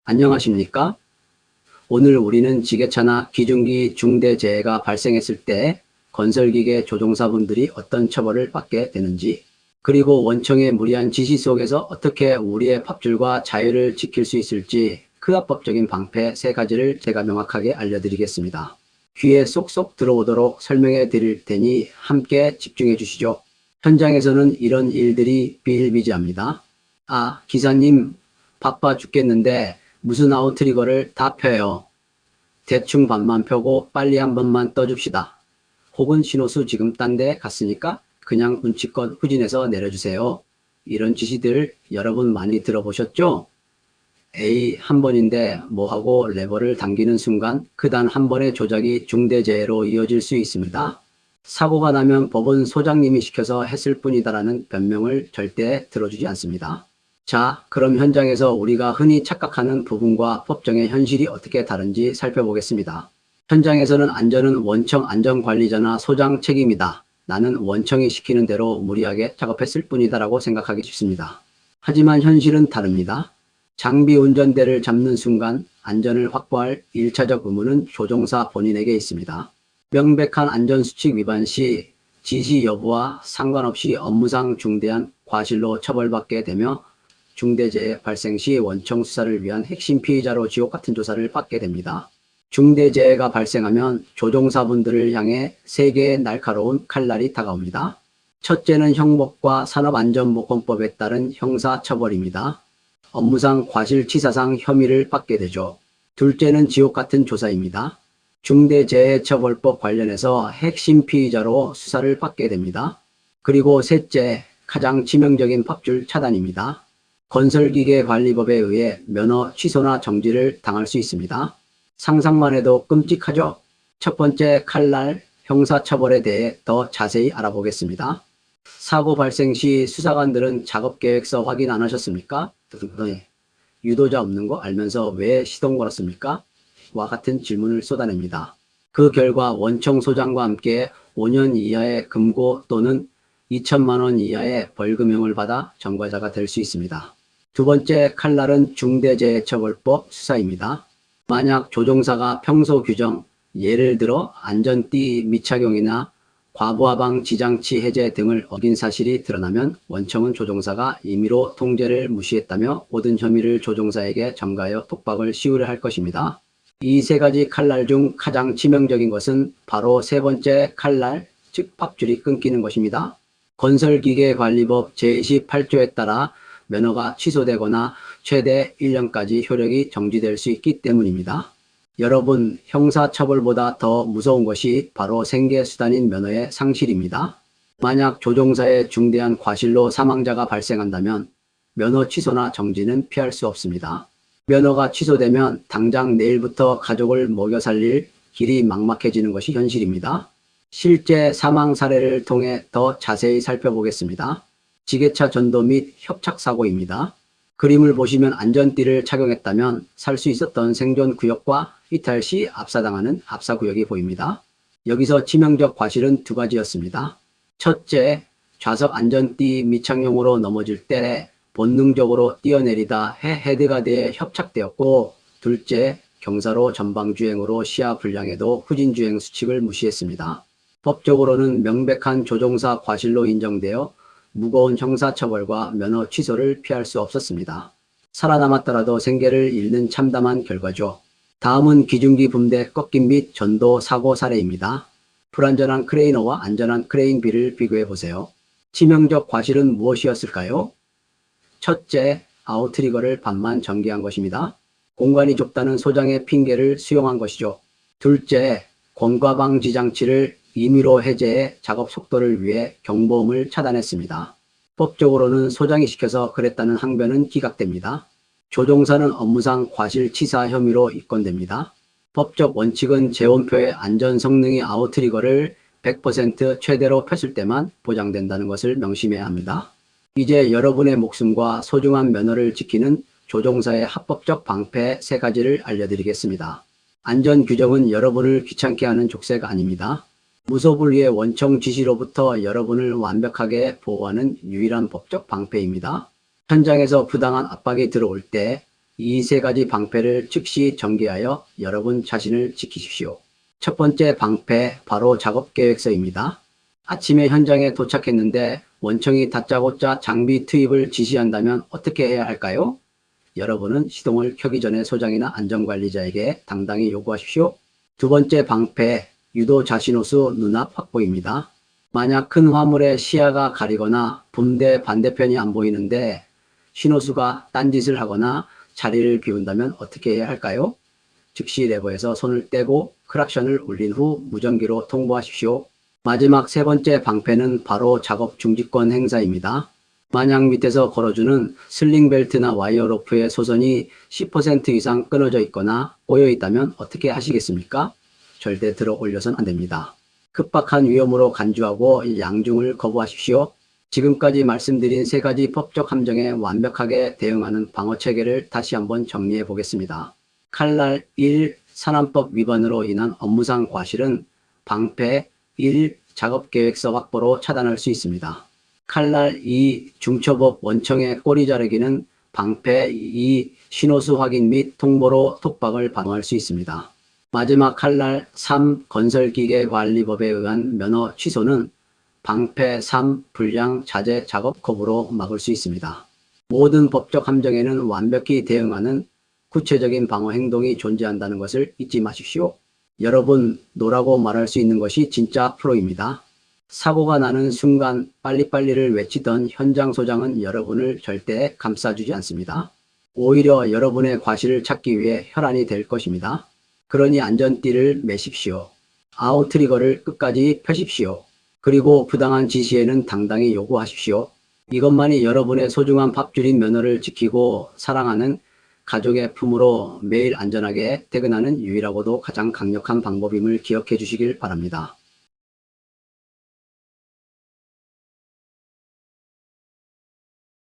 안녕하십니까? 오늘 우리는 지게차나 기중기 중대재해가 발생했을 때 건설기계 조종사분들이 어떤 처벌을 받게 되는지, 그리고 원청의 무리한 지시 속에서 어떻게 우리의 pháp 줄과 자유를 지킬 수 있을지 그 합법적인 방패 3가지를 제가 명확하게 알려드리겠습니다. 귀에 쏙쏙 들어오도록 설명해 드릴 테니 함께 집중해 주시죠. 현장에서는 이런 일들이 비일비재합니다. 아, 기사님 바빠 죽겠는데 무슨 아웃트리거를 다 펴요. 대충 반만 펴고 빨리 한 번만 떠줍시다. 혹은 신호수 지금 딴 데 갔으니까 그냥 눈치껏 후진해서 내려주세요. 이런 지시들 여러분 많이 들어보셨죠? 에이, 한 번인데 뭐하고 레버를 당기는 순간 그 단 한 번의 조작이 중대재해로 이어질 수 있습니다. 사고가 나면 법은 소장님이 시켜서 했을 뿐이다라는 변명을 절대 들어주지 않습니다. 자, 그럼 현장에서 우리가 흔히 착각하는 부분과 법정의 현실이 어떻게 다른지 살펴보겠습니다. 현장에서는 안전은 원청 안전관리자나 소장 책임이다. 나는 원청이 시키는 대로 무리하게 작업했을 뿐이다 라고 생각하기 쉽습니다. 하지만 현실은 다릅니다. 장비 운전대를 잡는 순간 안전을 확보할 1차적 의무는 조종사 본인에게 있습니다. 명백한 안전수칙 위반 시 지시 여부와 상관없이 업무상 중대한 과실로 처벌받게 되며 중대재해 발생 시 원청 수사를 위한 핵심 피의자로 지옥같은 조사를 받게 됩니다. 중대재해가 발생하면 조종사분들을 향해 3개의 날카로운 칼날이 다가옵니다. 첫째는 형법과 산업안전보건법에 따른 형사처벌입니다. 업무상 과실치사상 혐의를 받게 되죠. 둘째는 지옥같은 조사입니다. 중대재해처벌법 관련해서 핵심 피의자로 수사를 받게 됩니다. 그리고 셋째, 가장 치명적인 pháp 줄 차단입니다. 건설기계관리법에 의해 면허 취소나 정지를 당할 수 있습니다. 상상만 해도 끔찍하죠? 첫 번째 칼날 형사처벌에 대해 더 자세히 알아보겠습니다. 사고 발생 시 수사관들은 작업계획서 확인 안 하셨습니까? 유도자 없는 거 알면서 왜 시동 걸었습니까? 와 같은 질문을 쏟아냅니다. 그 결과 원청 소장과 함께 5년 이하의 금고 또는 2천만 원 이하의 벌금형을 받아 전과자가 될 수 있습니다. 두 번째 칼날은 중대재해처벌법 수사입니다. 만약 조종사가 평소 규정, 예를 들어 안전띠 미착용이나 과부하방 지장치 해제 등을 어긴 사실이 드러나면 원청은 조종사가 임의로 통제를 무시했다며 모든 혐의를 조종사에게 전가하여 독박을 씌우려 할 것입니다. 이 3가지 칼날 중 가장 치명적인 것은 바로 세 번째 칼날, 즉 pháp 줄이 끊기는 것입니다. 건설기계관리법 제28조에 따라 면허가 취소되거나 최대 1년까지 효력이 정지될 수 있기 때문입니다. 여러분, 형사처벌보다 더 무서운 것이 바로 생계수단인 면허의 상실입니다. 만약 조종사의 중대한 과실로 사망자가 발생한다면 면허 취소나 정지는 피할 수 없습니다. 면허가 취소되면 당장 내일부터 가족을 먹여 살릴 길이 막막해지는 것이 현실입니다. 실제 사망 사례를 통해 더 자세히 살펴보겠습니다. 지게차 전도 및 협착사고입니다. 그림을 보시면 안전띠를 착용했다면 살 수 있었던 생존구역과 이탈 시 압사당하는 압사구역이 보입니다. 여기서 치명적 과실은 2가지였습니다. 첫째, 좌석 안전띠 미착용으로 넘어질 때 본능적으로 뛰어내리다 헤드가드에 협착되었고, 둘째, 경사로 전방주행으로 시야 불량에도 후진주행 수칙을 무시했습니다. 법적으로는 명백한 조종사 과실로 인정되어 무거운 형사처벌과 면허 취소를 피할 수 없었습니다. 살아남았더라도 생계를 잃는 참담한 결과죠. 다음은 기중기 붐대 꺾임 및 전도 사고 사례입니다. 불안전한 크레이너와 안전한 크레인비를 비교해보세요. 치명적 과실은 무엇이었을까요? 첫째, 아웃트리거를 반만 전개한 것입니다. 공간이 좁다는 소장의 핑계를 수용한 것이죠. 둘째, 공과방 지장치를 임의로 해제해 작업 속도를 위해 경보음을 차단했습니다. 법적으로는 소장이 시켜서 그랬다는 항변은 기각됩니다. 조종사는 업무상 과실치사 혐의로 입건됩니다. 법적 원칙은 재원표의 안전 성능이 아웃트리거를 100% 최대로 폈을 때만 보장된다는 것을 명심해야 합니다. 이제 여러분의 목숨과 소중한 면허를 지키는 조종사의 합법적 방패 3가지를 알려드리겠습니다. 안전규정은 여러분을 귀찮게 하는 족쇄가 아닙니다. 무소불 위의 원청 지시로부터 여러분을 완벽하게 보호하는 유일한 법적 방패입니다. 현장에서 부당한 압박이 들어올 때 이 세 가지 방패를 즉시 전개하여 여러분 자신을 지키십시오. 첫 번째 방패, 바로 작업 계획서입니다. 아침에 현장에 도착했는데 원청이 다짜고짜 장비 투입을 지시한다면 어떻게 해야 할까요? 여러분은 시동을 켜기 전에 소장이나 안전관리자에게 당당히 요구하십시오. 두 번째 방패, 유도 자신호수 눈앞 확보입니다. 만약 큰 화물에 시야가 가리거나 분대 반대편이 안 보이는데 신호수가 딴짓을 하거나 자리를 비운다면 어떻게 해야 할까요? 즉시 레버에서 손을 떼고 크락션을 울린 후 무전기로 통보하십시오. 마지막 세 번째 방패는 바로 작업 중지권 행사입니다. 만약 밑에서 걸어주는 슬링벨트나 와이어 로프의 소선이 10% 이상 끊어져 있거나 꼬여 있다면 어떻게 하시겠습니까? 절대 들어 올려선 안 됩니다. 급박한 위험으로 간주하고 양중을 거부하십시오. 지금까지 말씀드린 세 가지 법적 함정에 완벽하게 대응하는 방어 체계를 다시 한번 정리해 보겠습니다. 칼날 1. 산안법 위반으로 인한 업무상 과실은 방패 1. 작업계획서 확보로 차단할 수 있습니다. 칼날 2. 중초법 원청의 꼬리 자르기는 방패 2. 신호수 확인 및 통보로 톡박을 방어할 수 있습니다. 마지막 칼날 3. 건설기계관리법에 의한 면허 취소는 방패 3. 불량 자재 작업 거부로 막을 수 있습니다. 모든 법적 함정에는 완벽히 대응하는 구체적인 방어 행동이 존재한다는 것을 잊지 마십시오. 여러분, 노라고 말할 수 있는 것이 진짜 프로입니다. 사고가 나는 순간 빨리빨리를 외치던 현장 소장은 여러분을 절대 감싸주지 않습니다. 오히려 여러분의 과실을 찾기 위해 혈안이 될 것입니다. 그러니 안전띠를 매십시오. 아웃트리거를 끝까지 펴십시오. 그리고 부당한 지시에는 당당히 요구하십시오. 이것만이 여러분의 소중한 밥줄인 면허를 지키고 사랑하는 가족의 품으로 매일 안전하게 퇴근하는 유일하고도 가장 강력한 방법임을 기억해 주시길 바랍니다.